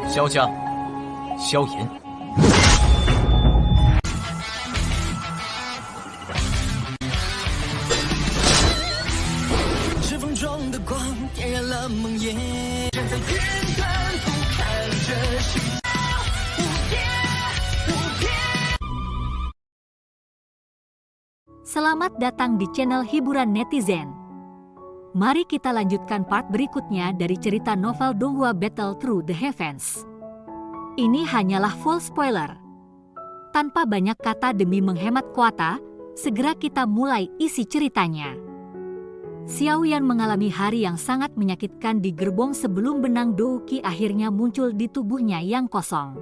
萧家，萧炎。指缝中的光点燃了梦魇，站在天端俯瞰着世界无边无边。 Selamat datang di channel hiburan netizen. Mari kita lanjutkan part berikutnya dari cerita novel Donghua Battle Through the Heavens. Ini hanyalah full spoiler. Tanpa banyak kata demi menghemat kuota, segera kita mulai isi ceritanya. Xiaoyan mengalami hari yang sangat menyakitkan di gerbong sebelum benang Douqi akhirnya muncul di tubuhnya yang kosong.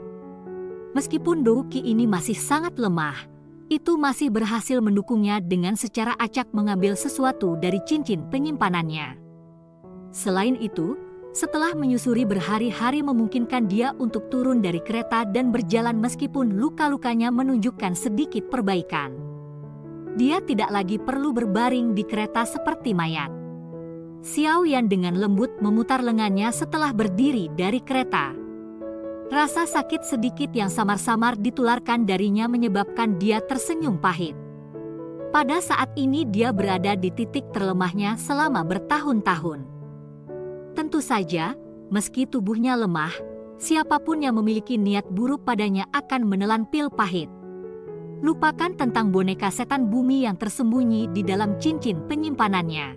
Meskipun Douqi ini masih sangat lemah, itu masih berhasil mendukungnya dengan secara acak mengambil sesuatu dari cincin penyimpanannya. Selain itu, setelah menyusuri berhari-hari memungkinkan dia untuk turun dari kereta dan berjalan meskipun luka-lukanya menunjukkan sedikit perbaikan. Dia tidak lagi perlu berbaring di kereta seperti mayat. Xiaoyan dengan lembut memutar lengannya setelah berdiri dari kereta. Rasa sakit sedikit yang samar-samar ditularkan darinya menyebabkan dia tersenyum pahit. Pada saat ini dia berada di titik terlemahnya selama bertahun-tahun. Tentu saja, meski tubuhnya lemah, siapapun yang memiliki niat buruk padanya akan menelan pil pahit. Lupakan tentang boneka setan bumi yang tersembunyi di dalam cincin penyimpanannya.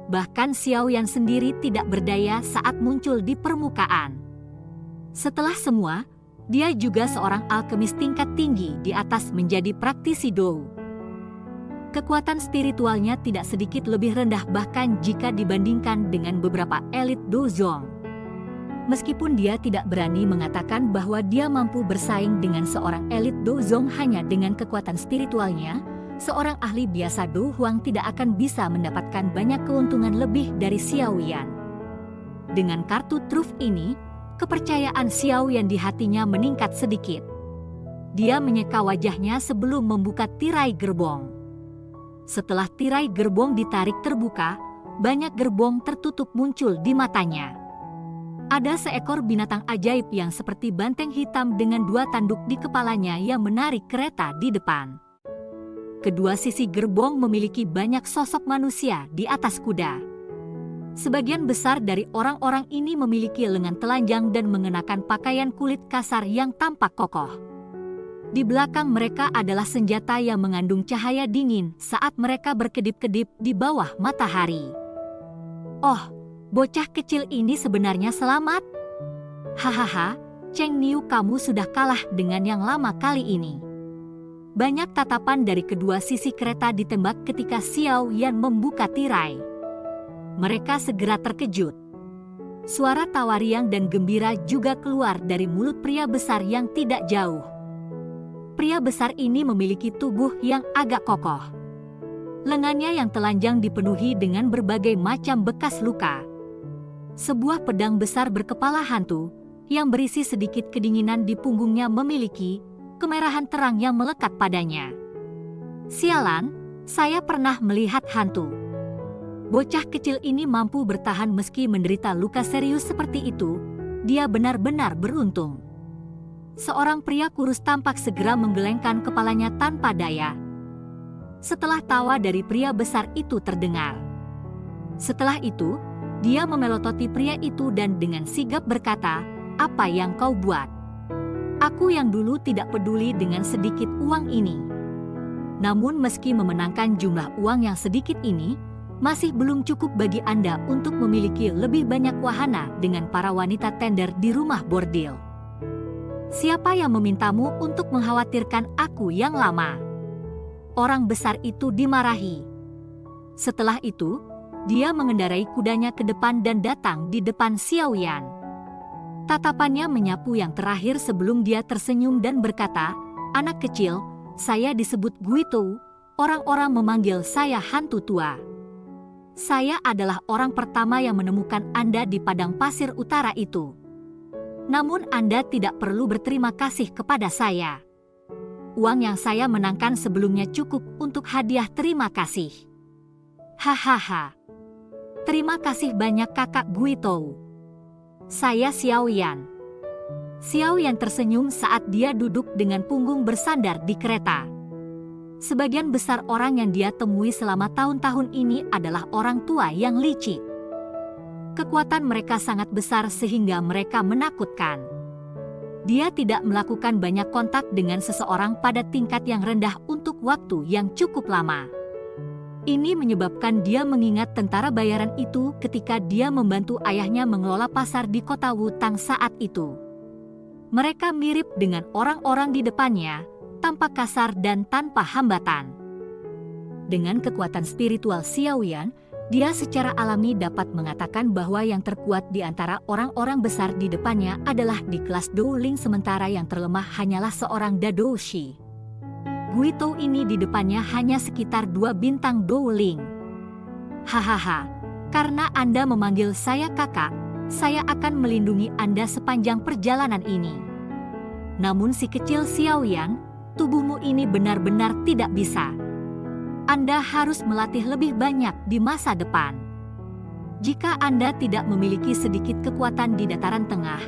Bahkan Xiaoyan sendiri tidak berdaya saat muncul di permukaan. Setelah semua, dia juga seorang alkemis tingkat tinggi di atas menjadi praktisi Dou. Kekuatan spiritualnya tidak sedikit lebih rendah bahkan jika dibandingkan dengan beberapa elit Douzong. Meskipun dia tidak berani mengatakan bahwa dia mampu bersaing dengan seorang elit Douzong hanya dengan kekuatan spiritualnya, seorang ahli biasa Dou Huang tidak akan bisa mendapatkan banyak keuntungan lebih dari Xiaoyan. Dengan kartu truf ini, kepercayaan Xiaoyan di hatinya meningkat sedikit. Dia menyeka wajahnya sebelum membuka tirai gerbong. Setelah tirai gerbong ditarik terbuka, banyak gerbong tertutup muncul di matanya. Ada seekor binatang ajaib yang seperti banteng hitam dengan dua tanduk di kepalanya yang menarik kereta di depan. Kedua sisi gerbong memiliki banyak sosok manusia di atas kuda. Sebagian besar dari orang-orang ini memiliki lengan telanjang dan mengenakan pakaian kulit kasar yang tampak kokoh. Di belakang mereka adalah senjata yang mengandung cahaya dingin saat mereka berkedip-kedip di bawah matahari. Oh, bocah kecil ini sebenarnya selamat. Hahaha, Cheng Niu, kamu sudah kalah dengan yang lama kali ini. Banyak tatapan dari kedua sisi kereta ditembak ketika Xiaoyan membuka tirai. Mereka segera terkejut. Suara tawa riang dan gembira juga keluar dari mulut pria besar yang tidak jauh. Pria besar ini memiliki tubuh yang agak kokoh. Lengannya yang telanjang dipenuhi dengan berbagai macam bekas luka. Sebuah pedang besar berkepala hantu, yang berisi sedikit kedinginan di punggungnya memiliki kemerahan terang yang melekat padanya. Sialan, saya pernah melihat hantu. Bocah kecil ini mampu bertahan meski menderita luka serius seperti itu. Dia benar-benar beruntung. Seorang pria kurus tampak segera menggelengkan kepalanya tanpa daya. Setelah tawa dari pria besar itu terdengar. Setelah itu, dia memelototi pria itu dan dengan sigap berkata, "Apa yang kau buat? Aku yang dulu tidak peduli dengan sedikit uang ini. Namun meski memenangkan jumlah uang yang sedikit ini, masih belum cukup bagi Anda untuk memiliki lebih banyak wahana dengan para wanita tender di rumah bordil. Siapa yang memintamu untuk mengkhawatirkan aku yang lama?" Orang besar itu dimarahi. Setelah itu, dia mengendarai kudanya ke depan dan datang di depan Xiaoyan. Tatapannya menyapu yang terakhir sebelum dia tersenyum dan berkata, "Anak kecil, saya disebut Guitou, orang-orang memanggil saya hantu tua. Saya adalah orang pertama yang menemukan Anda di padang pasir utara itu. Namun Anda tidak perlu berterima kasih kepada saya. Uang yang saya menangkan sebelumnya cukup untuk hadiah terima kasih." Hahaha. Terima kasih banyak kakak Guitou. Saya Xiaoyan. Xiao Yan tersenyum saat dia duduk dengan punggung bersandar di kereta. Sebagian besar orang yang dia temui selama tahun-tahun ini adalah orang tua yang licik. Kekuatan mereka sangat besar sehingga mereka menakutkan. Dia tidak melakukan banyak kontak dengan seseorang pada tingkat yang rendah untuk waktu yang cukup lama. Ini menyebabkan dia mengingat tentara bayaran itu ketika dia membantu ayahnya mengelola pasar di kota Wutang saat itu. Mereka mirip dengan orang-orang di depannya, tampak kasar dan tanpa hambatan. Dengan kekuatan spiritual Xiao Yan, dia secara alami dapat mengatakan bahwa yang terkuat di antara orang-orang besar di depannya adalah di kelas Douling, sementara yang terlemah hanyalah seorang Dadoushi. Guitou ini di depannya hanya sekitar 2 bintang Douling. Hahaha, karena Anda memanggil saya kakak, saya akan melindungi Anda sepanjang perjalanan ini. Namun si kecil Xiao Yan, tubuhmu ini benar-benar tidak bisa. Anda harus melatih lebih banyak di masa depan. Jika Anda tidak memiliki sedikit kekuatan di dataran tengah,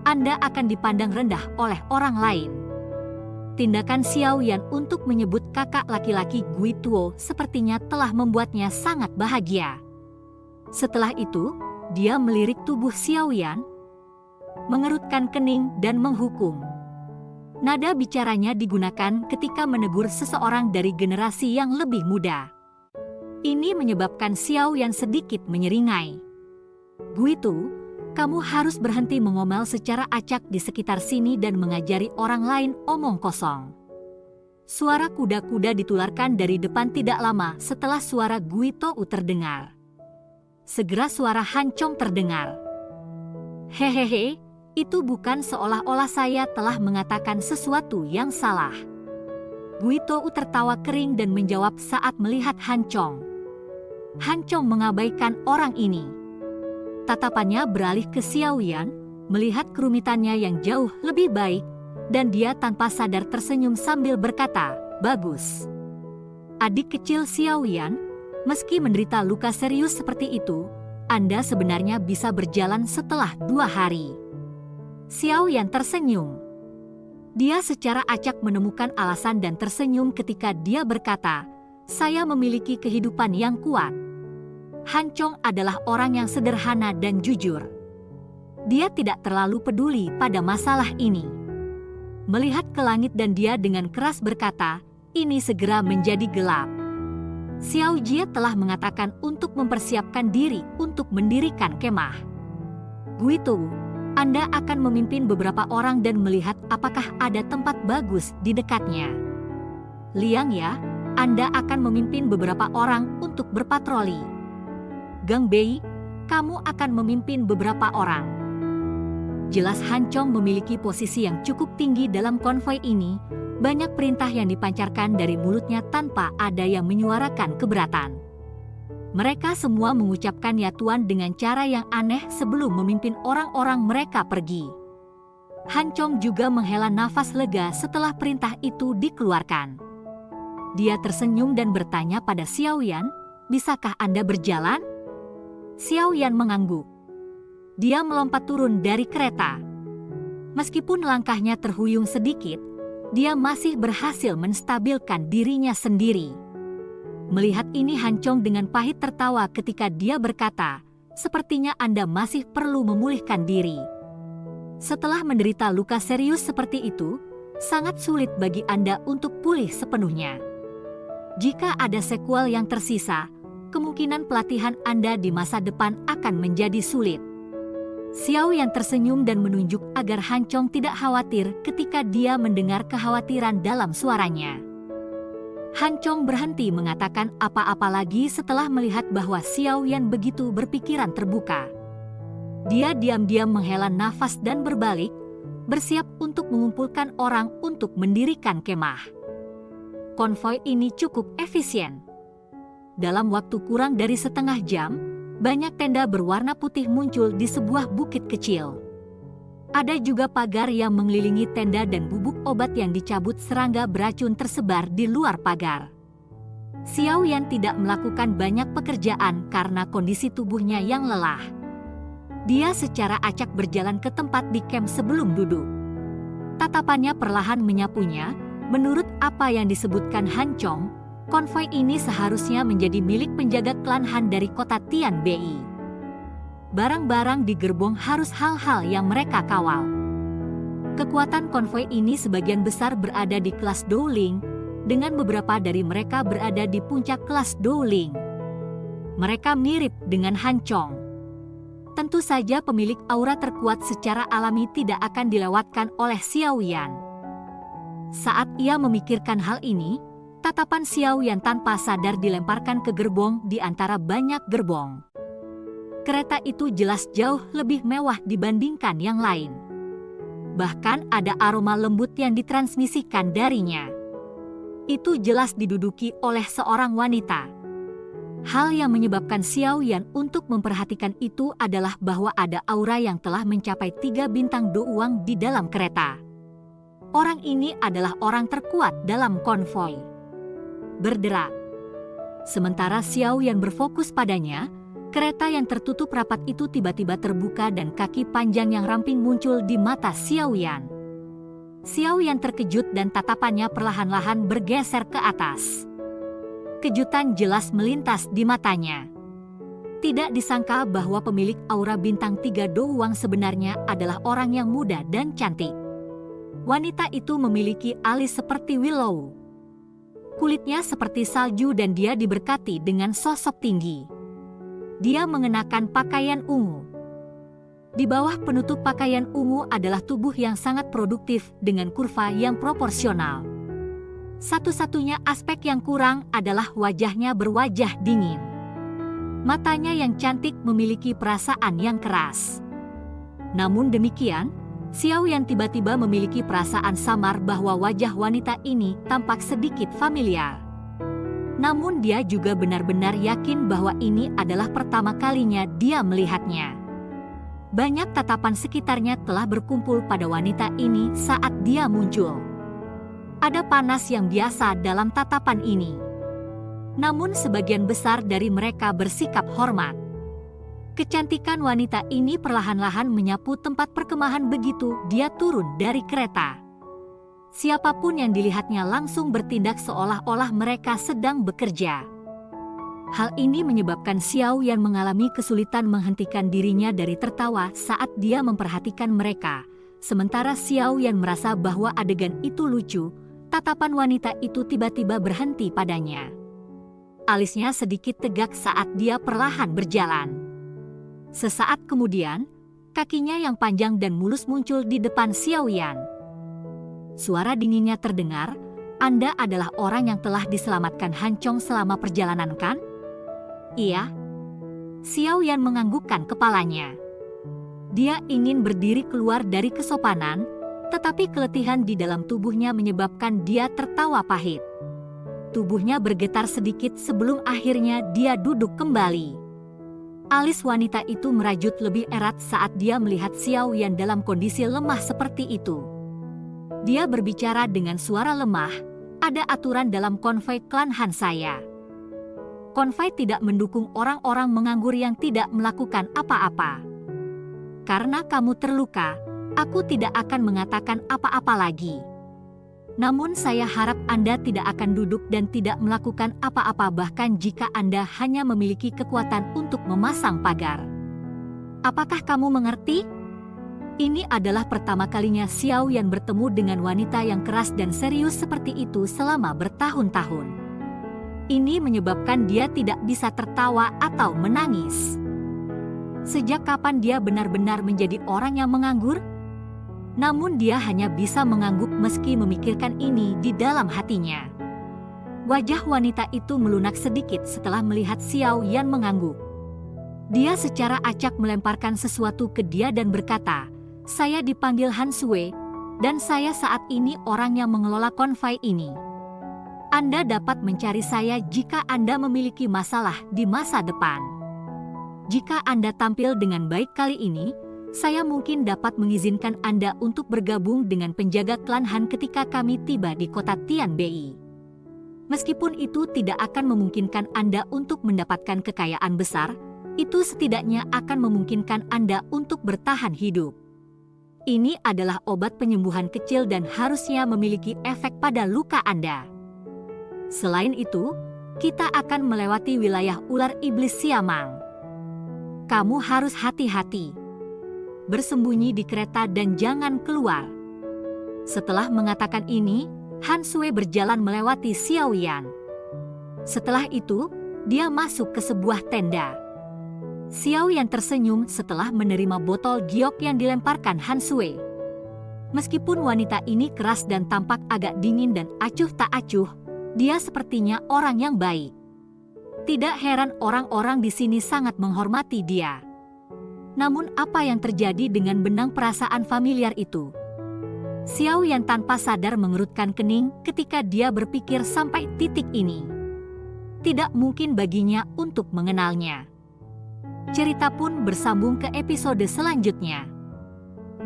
Anda akan dipandang rendah oleh orang lain. Tindakan Xiao Yan untuk menyebut kakak laki-laki Guituo sepertinya telah membuatnya sangat bahagia. Setelah itu, dia melirik tubuh Xiao Yan, mengerutkan kening dan menghukum. Nada bicaranya digunakan ketika menegur seseorang dari generasi yang lebih muda. Ini menyebabkan Xiao Yan sedikit menyeringai. Guitou, kamu harus berhenti mengomel secara acak di sekitar sini dan mengajari orang lain omong kosong. Suara kuda-kuda ditularkan dari depan tidak lama setelah suara Guitou terdengar. Segera suara Hancong terdengar. Hehehe, itu bukan seolah-olah saya telah mengatakan sesuatu yang salah. Guitou tertawa kering dan menjawab saat melihat Hancong. Hancong mengabaikan orang ini. Tatapannya beralih ke Xiao Yan, melihat kerumitannya yang jauh lebih baik, dan dia tanpa sadar tersenyum sambil berkata, "Bagus." Adik kecil Xiao Yan, meski menderita luka serius seperti itu, Anda sebenarnya bisa berjalan setelah 2 hari. Xiao Yan tersenyum. Dia secara acak menemukan alasan dan tersenyum ketika dia berkata, "Saya memiliki kehidupan yang kuat." Hancong adalah orang yang sederhana dan jujur. Dia tidak terlalu peduli pada masalah ini. Melihat ke langit dan dia dengan keras berkata, "Ini segera menjadi gelap." Xiao Jie telah mengatakan untuk mempersiapkan diri untuk mendirikan kemah. Guitou, Anda akan memimpin beberapa orang dan melihat apakah ada tempat bagus di dekatnya. Liang ya, Anda akan memimpin beberapa orang untuk berpatroli. Gang Bei, kamu akan memimpin beberapa orang. Jelas Hancong memiliki posisi yang cukup tinggi dalam konvoi ini. Banyak perintah yang dipancarkan dari mulutnya tanpa ada yang menyuarakan keberatan. Mereka semua mengucapkan ya Tuan dengan cara yang aneh sebelum memimpin orang-orang mereka pergi. Hancong juga menghela nafas lega setelah perintah itu dikeluarkan. Dia tersenyum dan bertanya pada Xiao Yan, "Bisakah Anda berjalan?" Xiao Yan mengangguk. Dia melompat turun dari kereta. Meskipun langkahnya terhuyung sedikit, dia masih berhasil menstabilkan dirinya sendiri. Melihat ini Hancong dengan pahit tertawa ketika dia berkata, "Sepertinya Anda masih perlu memulihkan diri. Setelah menderita luka serius seperti itu, sangat sulit bagi Anda untuk pulih sepenuhnya. Jika ada sequel yang tersisa, kemungkinan pelatihan Anda di masa depan akan menjadi sulit." Xiao Yan tersenyum dan menunjuk agar Hancong tidak khawatir ketika dia mendengar kekhawatiran dalam suaranya. Hancong berhenti mengatakan apa-apa lagi setelah melihat bahwa Xiao Yan begitu berpikiran terbuka. Dia diam-diam menghela nafas dan berbalik, bersiap untuk mengumpulkan orang untuk mendirikan kemah. Konvoi ini cukup efisien. Dalam waktu kurang dari setengah jam, banyak tenda berwarna putih muncul di sebuah bukit kecil. Ada juga pagar yang mengelilingi tenda dan bubuk obat yang dicabut serangga beracun tersebar di luar pagar. Xiao Yan tidak melakukan banyak pekerjaan karena kondisi tubuhnya yang lelah. Dia secara acak berjalan ke tempat di camp sebelum duduk. Tatapannya perlahan menyapunya. Menurut apa yang disebutkan Han Chong, konvoi ini seharusnya menjadi milik penjaga klan Han dari kota Tian Bei. Barang-barang di gerbong harus hal-hal yang mereka kawal. Kekuatan konvoi ini sebagian besar berada di kelas Douling, dengan beberapa dari mereka berada di puncak kelas Douling. Mereka mirip dengan Han Chong. Tentu saja pemilik aura terkuat secara alami tidak akan dilewatkan oleh Xiao Yan. Saat ia memikirkan hal ini, tatapan Xiao Yan tanpa sadar dilemparkan ke gerbong di antara banyak gerbong. Kereta itu jelas jauh lebih mewah dibandingkan yang lain. Bahkan ada aroma lembut yang ditransmisikan darinya. Itu jelas diduduki oleh seorang wanita. Hal yang menyebabkan Xiao Yan untuk memperhatikan itu adalah bahwa ada aura yang telah mencapai 3 bintang douang di dalam kereta. Orang ini adalah orang terkuat dalam konvoi. Berderak. Sementara Xiao Yan berfokus padanya, kereta yang tertutup rapat itu tiba-tiba terbuka dan kaki panjang yang ramping muncul di mata Xiao Yan. Xiao Yan terkejut dan tatapannya perlahan-lahan bergeser ke atas. Kejutan jelas melintas di matanya. Tidak disangka bahwa pemilik aura bintang 3 douang sebenarnya adalah orang yang muda dan cantik. Wanita itu memiliki alis seperti willow. Kulitnya seperti salju dan dia diberkati dengan sosok tinggi. Dia mengenakan pakaian ungu. Di bawah penutup pakaian ungu adalah tubuh yang sangat produktif dengan kurva yang proporsional. Satu-satunya aspek yang kurang adalah wajahnya berwajah dingin. Matanya yang cantik memiliki perasaan yang keras. Namun demikian, Xiao Yan tiba-tiba memiliki perasaan samar bahwa wajah wanita ini tampak sedikit familiar. Namun dia juga benar-benar yakin bahwa ini adalah pertama kalinya dia melihatnya. Banyak tatapan sekitarnya telah berkumpul pada wanita ini saat dia muncul. Ada panas yang biasa dalam tatapan ini. Namun sebagian besar dari mereka bersikap hormat. Kecantikan wanita ini perlahan-lahan menyapu tempat perkemahan begitu dia turun dari kereta. Siapapun yang dilihatnya langsung bertindak seolah-olah mereka sedang bekerja. Hal ini menyebabkan Xiao Yan mengalami kesulitan menghentikan dirinya dari tertawa saat dia memperhatikan mereka. Sementara Xiao Yan merasa bahwa adegan itu lucu, tatapan wanita itu tiba-tiba berhenti padanya. Alisnya sedikit tegak saat dia perlahan berjalan. Sesaat kemudian, kakinya yang panjang dan mulus muncul di depan Xiao Yan. Suara dinginnya terdengar, "Anda adalah orang yang telah diselamatkan Han Chong selama perjalanan, kan?" "Iya." Xiao Yan menganggukkan kepalanya. Dia ingin berdiri keluar dari kesopanan, tetapi keletihan di dalam tubuhnya menyebabkan dia tertawa pahit. Tubuhnya bergetar sedikit sebelum akhirnya dia duduk kembali. Alis wanita itu merajut lebih erat saat dia melihat Xiao Yan dalam kondisi lemah seperti itu. Dia berbicara dengan suara lemah, "Ada aturan dalam konvoi klan Han saya. Konvoi tidak mendukung orang-orang menganggur yang tidak melakukan apa-apa. Karena kamu terluka, aku tidak akan mengatakan apa-apa lagi. Namun saya harap Anda tidak akan duduk dan tidak melakukan apa-apa bahkan jika Anda hanya memiliki kekuatan untuk memasang pagar. Apakah kamu mengerti?" Ini adalah pertama kalinya Xiao Yan bertemu dengan wanita yang keras dan serius seperti itu selama bertahun-tahun. Ini menyebabkan dia tidak bisa tertawa atau menangis. Sejak kapan dia benar-benar menjadi orang yang menganggur? Namun dia hanya bisa mengangguk meski memikirkan ini di dalam hatinya. Wajah wanita itu melunak sedikit setelah melihat Xiao Yan mengangguk. Dia secara acak melemparkan sesuatu ke dia dan berkata, "Saya dipanggil Han Sui, dan saya saat ini orang yang mengelola konvoi ini. Anda dapat mencari saya jika Anda memiliki masalah di masa depan. Jika Anda tampil dengan baik kali ini, saya mungkin dapat mengizinkan Anda untuk bergabung dengan penjaga klan Han ketika kami tiba di kota Tian Bei. Meskipun itu tidak akan memungkinkan Anda untuk mendapatkan kekayaan besar, itu setidaknya akan memungkinkan Anda untuk bertahan hidup." Ini adalah obat penyembuhan kecil dan harusnya memiliki efek pada luka Anda. Selain itu, kita akan melewati wilayah ular iblis Siamang. Kamu harus hati-hati. Bersembunyi di kereta dan jangan keluar. Setelah mengatakan ini, Han Sui berjalan melewati Xiaoyan. Setelah itu, dia masuk ke sebuah tenda. Xiaoyan tersenyum setelah menerima botol giok yang dilemparkan Han Sui. Meskipun wanita ini keras dan tampak agak dingin dan acuh tak acuh, dia sepertinya orang yang baik. Tidak heran orang-orang di sini sangat menghormati dia. Namun apa yang terjadi dengan benang perasaan familiar itu? Xiaoyan tanpa sadar mengerutkan kening ketika dia berpikir sampai titik ini. Tidak mungkin baginya untuk mengenalnya. Cerita pun bersambung ke episode selanjutnya.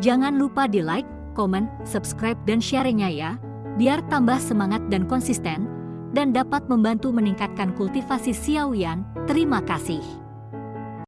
Jangan lupa di like, komen, subscribe dan share-nya ya, biar tambah semangat dan konsisten, dan dapat membantu meningkatkan kultivasi Xiaoyan. Terima kasih.